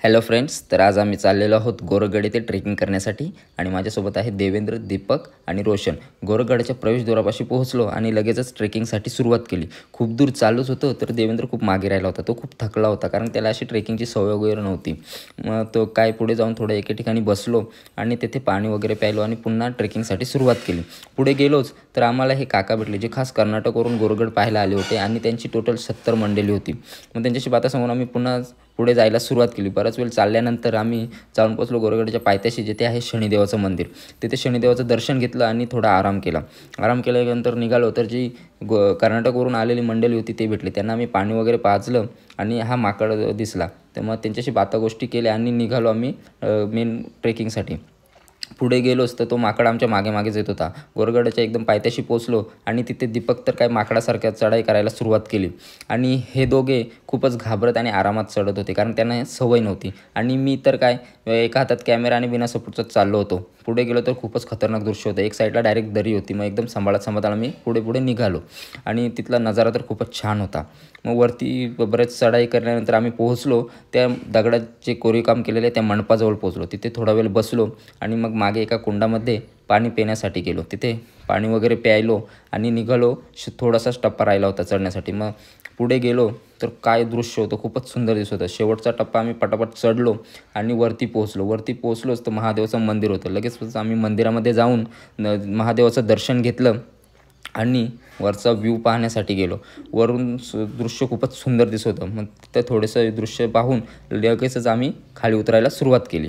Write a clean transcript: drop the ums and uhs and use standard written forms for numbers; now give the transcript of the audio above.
Hello friends, तर आज आम्ही चाललेलो आहोत गोरगड येथे ट्रेकिंग करण्यासाठी आणि माझ्यासोबत आहे देवेंद्र, दीपक आणि रोशन. गोरगडाच्या प्रवेशद्वारापाशी पोहोचलो आणि लगेचच ट्रेकिंगसाठी सुरुवात केली. खूप दूर चालूच होतं, तर देवेंद्र खूप मागे राहिला होता. तो खूप थकला होता, कारण त्याला अशी ट्रेकिंगची सवय वगैरे नव्हती. मग तो काय पुढे जाऊन थोडं एके ठिकाणी बसलो आणि तेथे पाणी वगैरे प्यायलो आणि पुन्हा ट्रेकिंगसाठी सुरुवात केली. पुढे गेलोच तर आम्हाला हे काका भेटले, जे खास कर्नाटकवरून गोरगड पाहायला आले होते आणि त्यांची टोटल 70 मंडळी होती. मग त्यांच्याशी बाता सांगून आम्ही पुन्हा पुढे जायला सुरुवात केली. बराच वेळ चालल्यानंतर आम्ही जाऊन पोचलो गोरगडच्या पायथ्याशी, जिथे आहे शनिदेवाचं मंदिर. तिथे शनिदेवाचं दर्शन घेतलं आणि थोडा आराम केला. आराम केल्यानंतर निघालो तर जी कर्नाटकवरून आलेली मंडळी होती ते भेटली. त्यांना आम्ही पाणी वगैरे पाजलं आणि हा माकड दिसला, तर मग त्यांच्याशी गोष्टी केल्या आणि निघालो आम्ही मेन ट्रेकिंगसाठी. पुढे गेलोच तर तो माकड आमच्या मागे मागेच येत होता. गोरगडाच्या एकदम पायथ्याशी पोचलो आणि तिथे दीपक तर काय माकडासारख्या चढाई करायला सुरुवात केली आणि हे दोघे खूपच घाबरत आणि आरामात चढत होते, कारण त्यांना सवय नव्हती. आणि मी तर काय एका हातात कॅमेरा आणि बिना सपोर्टचाच चाललो होतो. पुढे गेलो तर खूपच खतरनाक दृश्य होतं. एक साईडला डायरेक्ट दरी होती. मग एकदम सांभाळत आम्ही पुढे पुढे निघालो आणि तिथला नजारा तर खूपच छान होता. मग वरती बरेच चढाई केल्यानंतर आम्ही पोहोचलो त्या दगडाचे कोरीवकाम केलेले त्या मंडपाजवळ पोहोचलो. तिथे थोडा वेळ बसलो आणि मग मागे एका कुंडामध्ये पाणी पिण्यासाठी गेलो. तिथे पाणी वगैरे प्यायलो आणि निघालो. थोडासाच टप्पा राहिला होता चढण्यासाठी. मग पुढे गेलो तर काय दृश्य होतं, खूपच सुंदर दिसत होतं. शेवटचा टप्पा आम्ही पटापट चढलो आणि वरती पोहोचलोच तर महादेवाचं मंदिर होतं. लगेच आम्ही मंदिरामध्ये जाऊन महादेवाचं दर्शन घेतलं आणि वरचा व्ह्यू पाहण्यासाठी गेलो. वरून दृश्य खूपच सुंदर दिसत होतं. मग तिथं थोडंसं दृश्य पाहून लगेचच आम्ही खाली उतरायला सुरुवात केली.